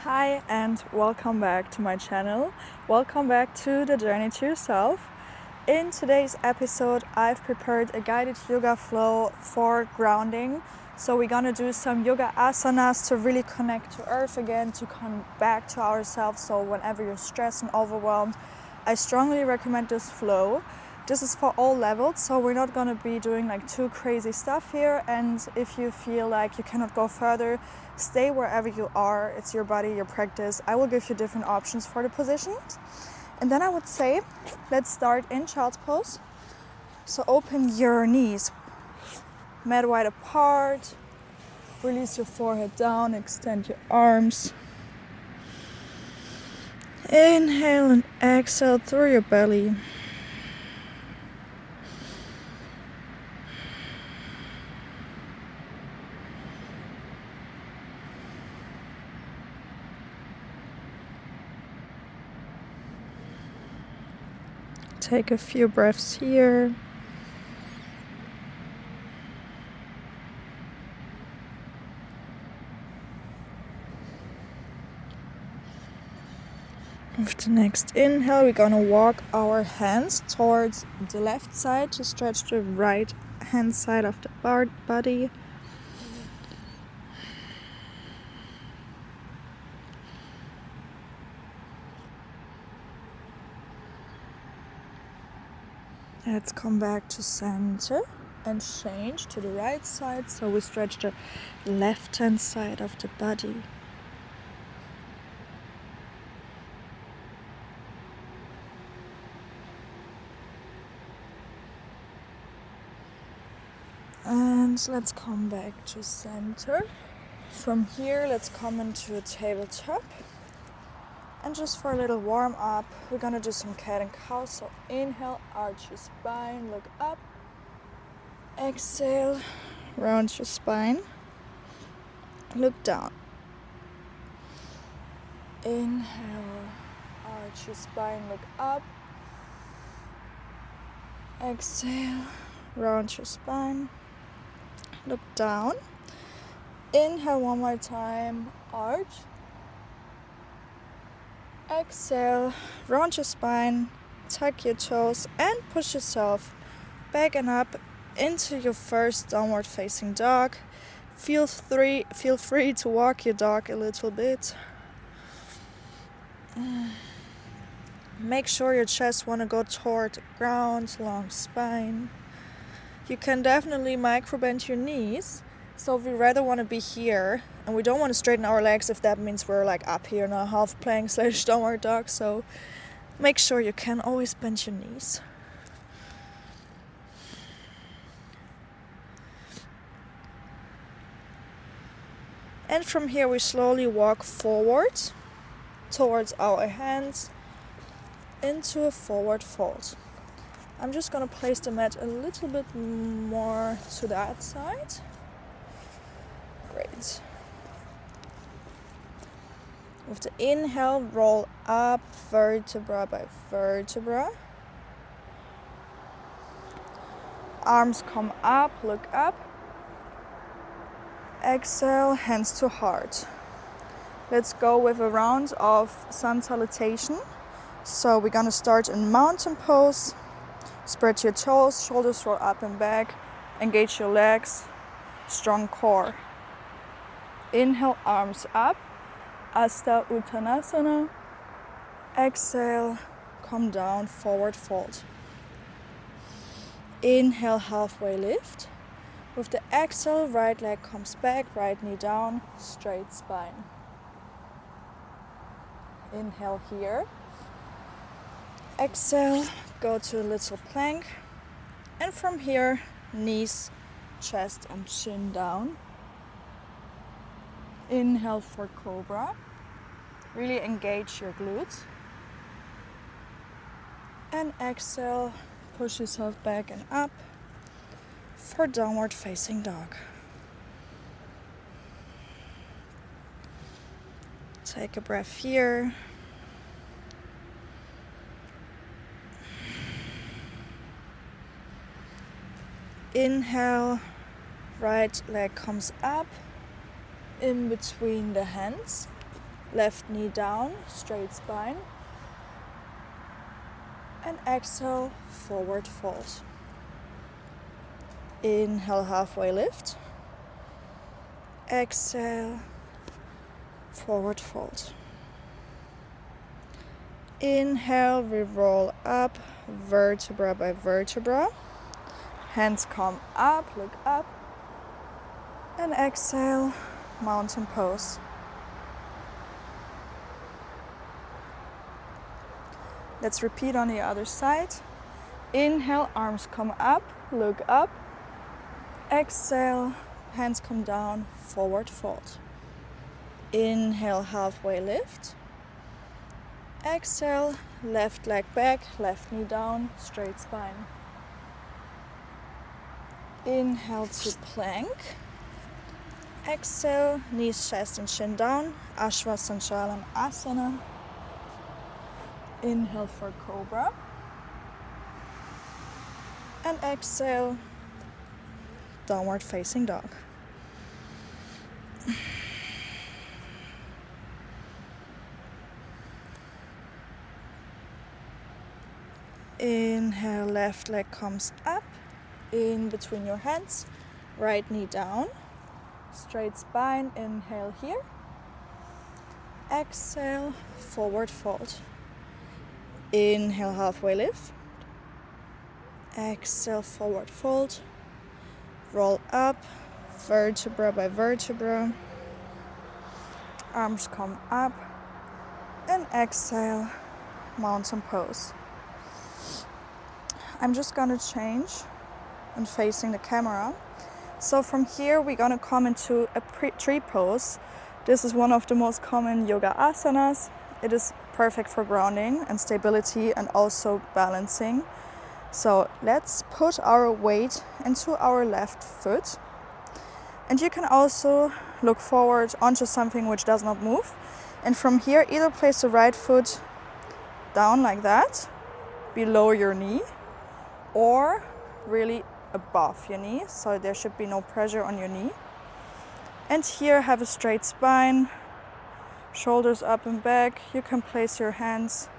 Hi and welcome back to my channel. Welcome back to the journey to yourself. In today's episode, I've prepared a guided yoga flow for grounding. So we're gonna do some yoga asanas to really connect to earth again, to come back to ourselves. So whenever you're stressed and overwhelmed, I strongly recommend this flow. This is for all levels, so we're not gonna be doing like too crazy stuff here. And if you feel like you cannot go further, stay wherever you are. It's your body, your practice. I will give you different options for the positions. And then I would say, let's start in child's pose. So open your knees, mat wide apart. Release your forehead down, extend your arms. Inhale and exhale through your belly. Take a few breaths here. With the next inhale, we're gonna walk our hands towards the left side to stretch the right hand side of the body. Let's come back to center and change to the right side. So we stretch the left hand side of the body. And let's come back to center. From here, let's come into a tabletop. And just for a little warm up, we're gonna do some cat and cow. So inhale, arch your spine, look up. Exhale, round your spine, look down. Inhale, arch your spine, look up. Exhale, round your spine, look down. Inhale one more time, arch. Exhale, round your spine, tuck your toes and push yourself back and up into your first downward facing dog. Feel free to walk your dog a little bit. Make sure your chest want to go toward the ground, long spine. You can definitely microbend your knees. So we rather want to be here, and we don't want to straighten our legs if that means we're like up here in a half plank / downward dog. So make sure you can always bend your knees. And from here we slowly walk forward towards our hands into a forward fold. I'm just gonna place the mat a little bit more to that side. Great. With the inhale, roll up vertebra by vertebra. Arms come up, look up. Exhale, hands to heart. Let's go with a round of sun salutation. So we're gonna start in mountain pose. Spread your toes, shoulders roll up and back. Engage your legs, strong core. Inhale, arms up, Asta Uttanasana. Exhale, come down, forward fold. Inhale, halfway lift. With the exhale, right leg comes back, right knee down, straight spine. Inhale here. Exhale, go to a little plank. And from here, knees, chest and chin down. Inhale for cobra. Really engage your glutes. And exhale, push yourself back and up for downward facing dog. Take a breath here. Inhale, right leg comes up in between the hands. left knee down, straight spine. And exhale, forward fold. Inhale, halfway lift. Exhale, forward fold. Inhale, we roll up, vertebra by vertebra. Hands come up, look up. And exhale, mountain pose. Let's repeat on the other side. Inhale, arms come up, look up. Exhale, hands come down, forward fold. Inhale, halfway lift. Exhale, left leg back, left knee down, straight spine. Inhale to plank. Exhale, knees, chest and chin down, Ashvasanchalam Asana. Inhale for cobra. And exhale, downward facing dog. Inhale, left leg comes up, in between your hands, right knee down, straight spine, inhale here. Exhale, forward fold. Inhale, halfway lift. Exhale, forward fold. Roll up, vertebra by vertebra. Arms come up. And exhale, mountain pose. I'm just gonna change and facing the camera. So from here we're gonna come into a tree pose. This is one of the most common yoga asanas. It is perfect for grounding and stability and also balancing. So let's put our weight into our left foot. And you can also look forward onto something which does not move. And from here, either place the right foot down like that, below your knee, or really above your knee. So there should be no pressure on your knee. And here have a straight spine, shoulders up and back. You can place your hands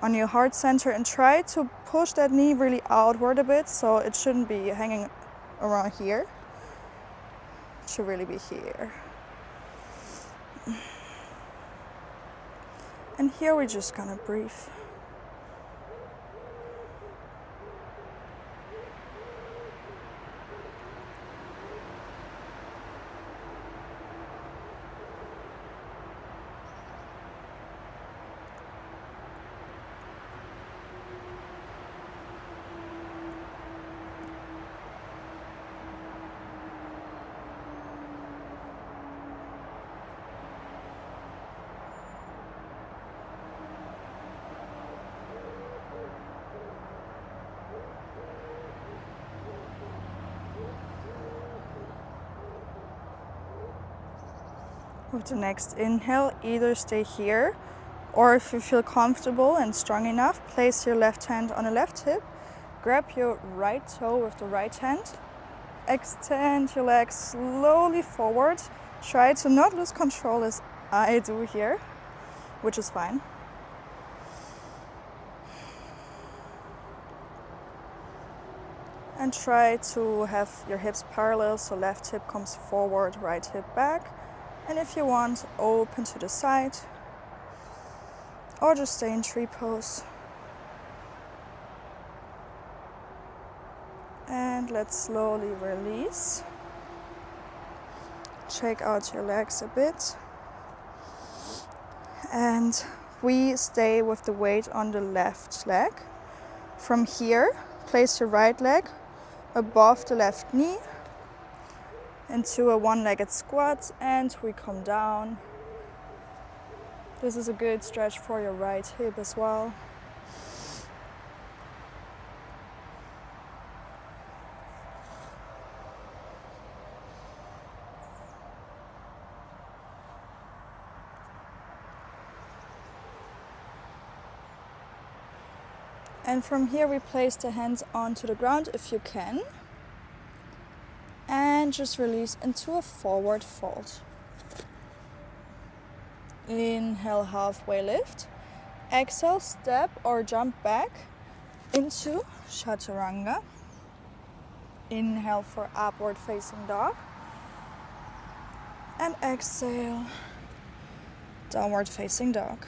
on your heart center and try to push that knee really outward a bit, so it shouldn't be hanging around here. It should really be here. And here we're just gonna breathe. With the next inhale, either stay here, or if you feel comfortable and strong enough, place your left hand on the left hip, grab your right toe with the right hand, extend your legs slowly forward. Try to not lose control as I do here, which is fine. And try to have your hips parallel, so left hip comes forward, right hip back. And if you want, open to the side, or just stay in tree pose. And let's slowly release. Shake out your legs a bit. And we stay with the weight on the left leg. From here, place your right leg above the left knee into a one-legged squat, and we come down. This is a good stretch for your right hip as well. And from here we place the hands onto the ground if you can. And just release into a forward fold. Inhale, halfway lift. Exhale, step or jump back into chaturanga. Inhale for upward facing dog. And exhale, downward facing dog.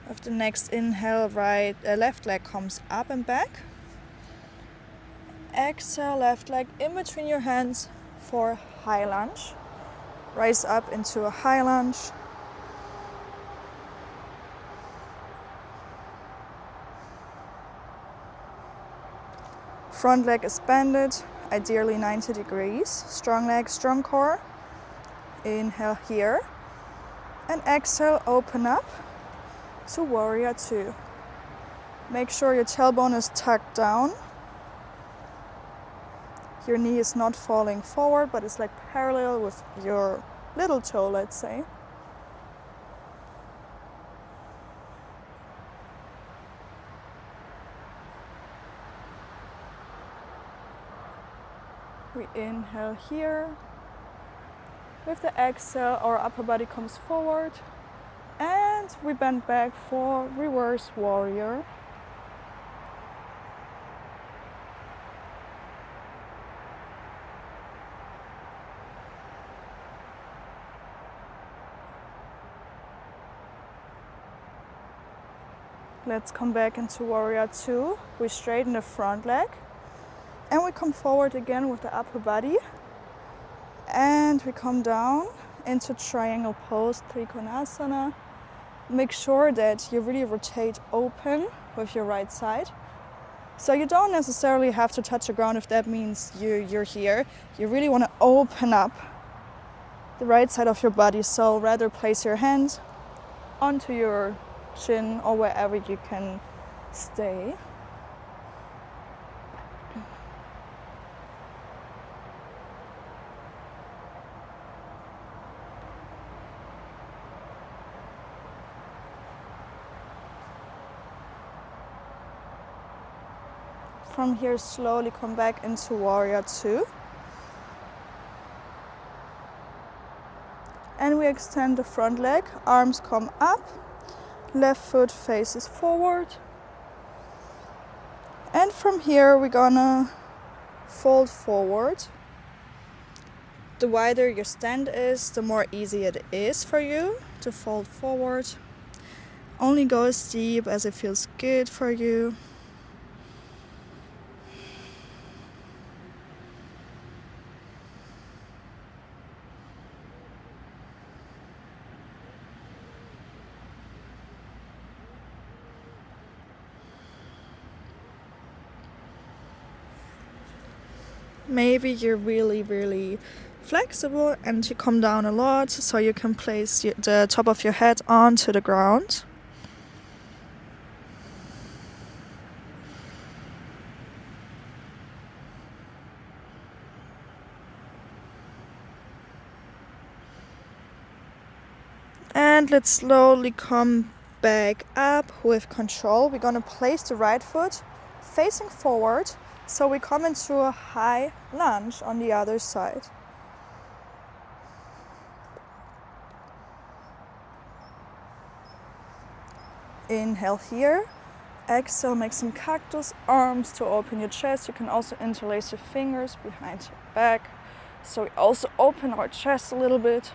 With the next inhale, left leg comes up and back. Exhale, left leg in between your hands for high lunge. Rise up into a high lunge. Front leg is bended, ideally 90 degrees. Strong leg, strong core. Inhale here. And exhale, open up to warrior two. Make sure your tailbone is tucked down. Your knee is not falling forward, but it's like parallel with your little toe, let's say. We inhale here. With the exhale, our upper body comes forward. And we bend back for reverse warrior. Let's come back into warrior two. We straighten the front leg. And we come forward again with the upper body. And we come down into triangle pose, Trikonasana. Make sure that you really rotate open with your right side. So you don't necessarily have to touch the ground if that means you're here. You really want to open up the right side of your body. So rather place your hands onto your chin or wherever you can stay. From here, slowly come back into warrior two. And we extend the front leg, arms come up, left foot faces forward. And from here, we're gonna fold forward. The wider your stand is, the more easy it is for you to fold forward. Only go as deep as it feels good for you. Maybe you're really flexible and you come down a lot, so you can place the top of your head onto the ground. And let's slowly come back up with control. We're gonna place the right foot facing forward, so we come into a high lunge on the other side. Inhale here. Exhale, make some cactus arms to open your chest. You can also interlace your fingers behind your back. So we also open our chest a little bit.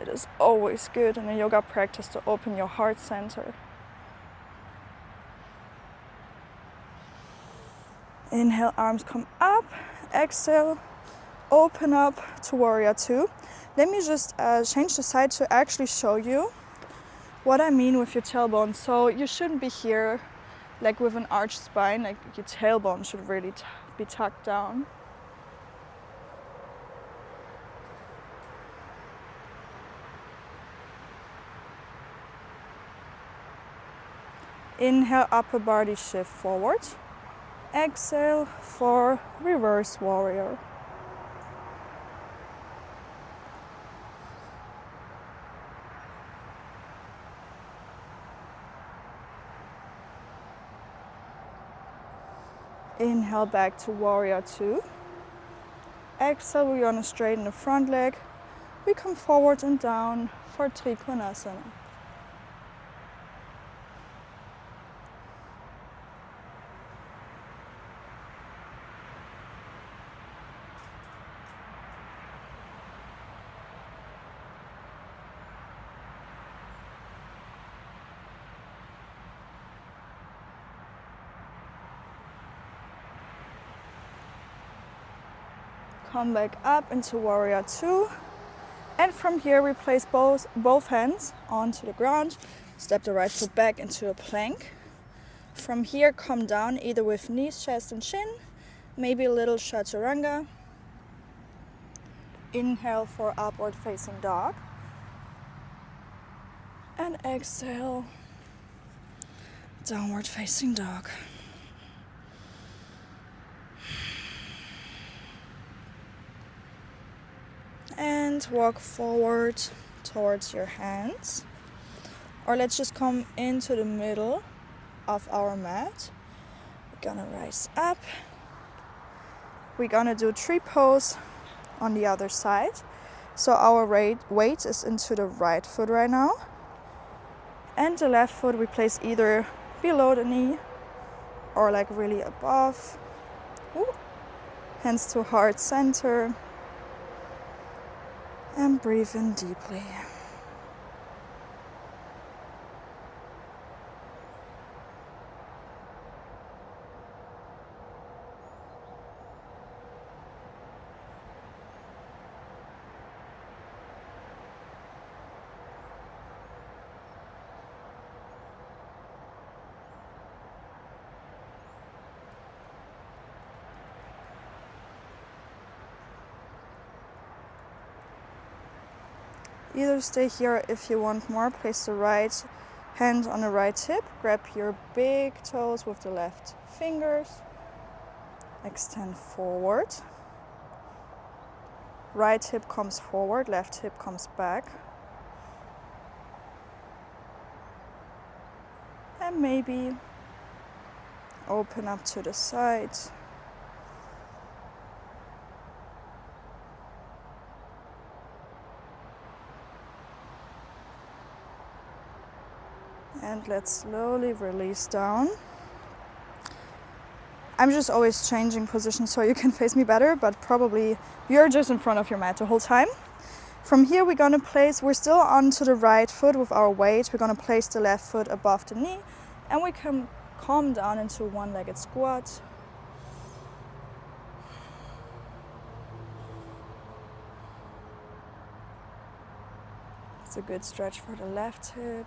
It is always good in a yoga practice to open your heart center. Inhale, arms come up. Exhale, open up to warrior two. Let me just change the side to actually show you what I mean with your tailbone. So you shouldn't be here like with an arched spine, like your tailbone should really be tucked down. Inhale, upper body shift forward. Exhale for reverse warrior. Inhale back to warrior two. exhale, we're gonna straighten the front leg. We come forward and down for Trikonasana. Come back up into Warrior 2. And from here we place both hands onto the ground. Step the right foot back into a plank. From here come down either with knees, chest and chin. Maybe a little chaturanga. Inhale for upward facing dog. And exhale, downward facing dog. And walk forward towards your hands. Or let's just come into the middle of our mat. We're gonna rise up. We're gonna do tree pose on the other side. So our weight is into the right foot right now. And the left foot we place either below the knee or like really above. Ooh. Hands to heart center. And breathe in deeply. Either stay here if you want more. Place the right hand on the right hip. Grab your big toes with the left fingers. Extend forward. Right hip comes forward, left hip comes back. And maybe open up to the side. And let's slowly release down. I'm just always changing position so you can face me better, but probably you're just in front of your mat the whole time. From here we're gonna place, we're still onto the right foot with our weight. We're gonna place the left foot above the knee and we can calm down into one-legged squat. It's a good stretch for the left hip.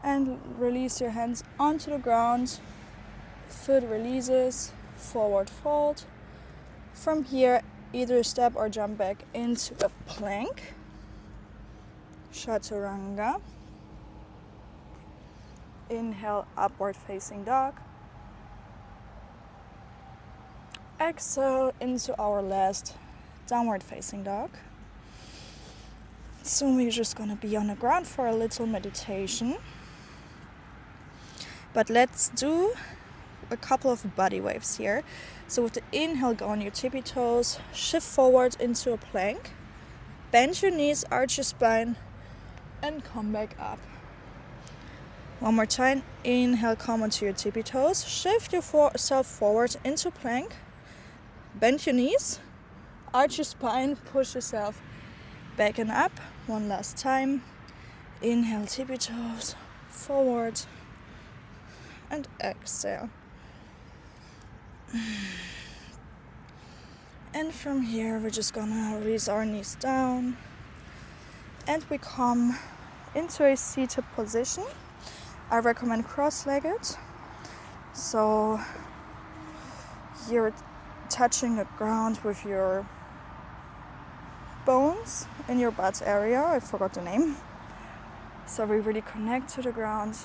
And release your hands onto the ground. Foot releases, forward fold. From here, either step or jump back into a plank. Chaturanga. Inhale, upward facing dog. Exhale into our last downward facing dog. Soon we're just gonna be on the ground for a little meditation. But let's do a couple of body waves here. So with the inhale, go on your tippy toes, shift forward into a plank, bend your knees, arch your spine, and come back up. One more time, inhale, come onto your tippy toes, shift yourself forward into plank, bend your knees, arch your spine, push yourself back and up. One last time, inhale, tippy toes, forward, and exhale. And from here we're just gonna release our knees down and we come into a seated position. I recommend cross-legged, so you're touching the ground with your bones in your butt area. I forgot the name. So we really connect to the ground.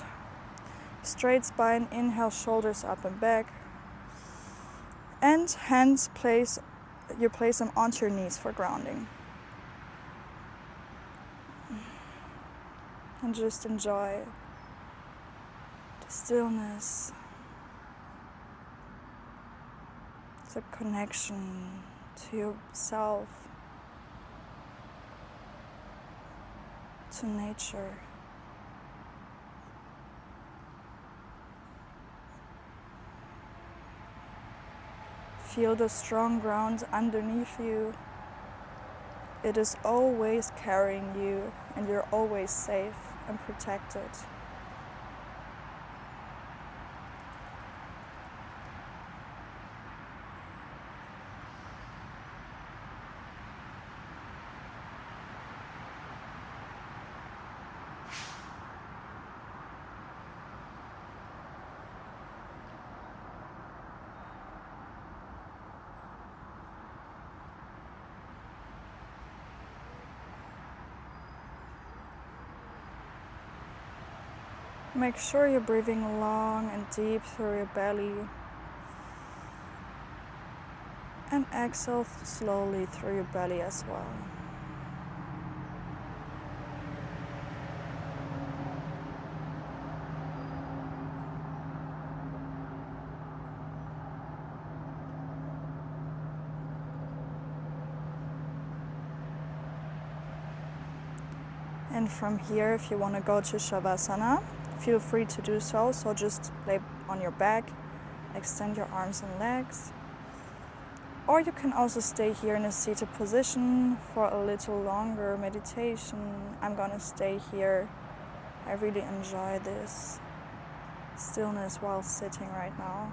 Straight spine, inhale, shoulders up and back. And hands, you place them onto your knees for grounding. And just enjoy the stillness the connection to yourself, to nature. Feel the strong ground underneath you. It is always carrying you, and you're always safe and protected. Make sure you're breathing long and deep through your belly, and exhale slowly through your belly as well. And from here, if you want to go to Shavasana, feel free to do so. So just lay on your back, extend your arms and legs. Or you can also stay here in a seated position for a little longer meditation. I'm gonna stay here. I really enjoy this stillness while sitting right now.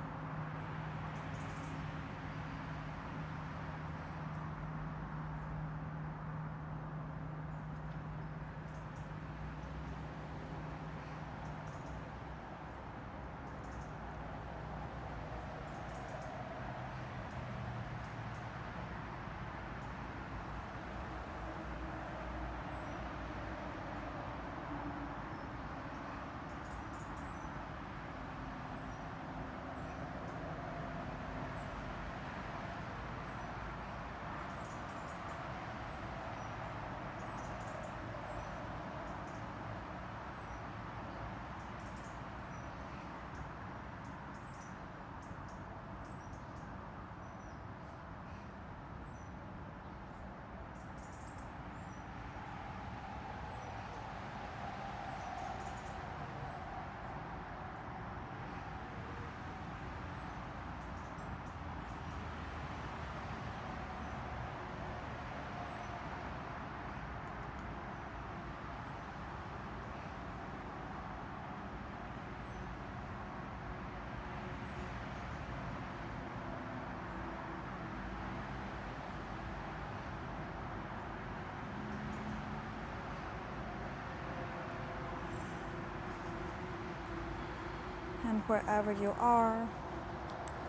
And wherever you are,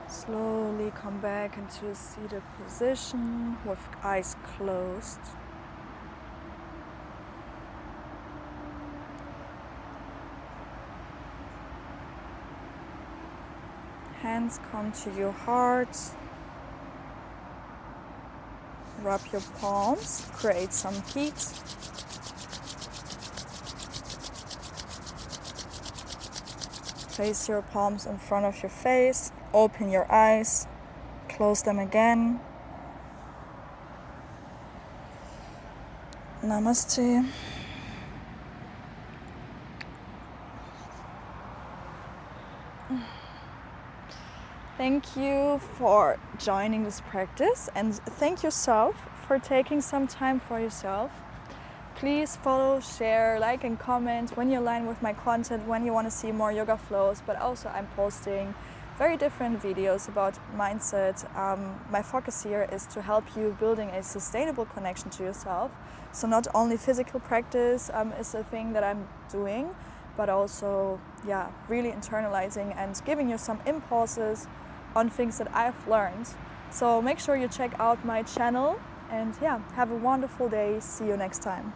slowly come back into a seated position with eyes closed. Hands come to your heart. Rub your palms, create some heat. Place your palms in front of your face, open your eyes, close them again. Namaste. Thank you for joining this practice, and thank yourself for taking some time for yourself. Please follow, share, like and comment when you align with my content, when you want to see more yoga flows, but also I'm posting very different videos about mindset. My focus here is to help you building a sustainable connection to yourself. So not only physical practice is a thing that I'm doing, but also really internalizing and giving you some impulses on things that I've learned. So make sure you check out my channel, and have a wonderful day. See you next time.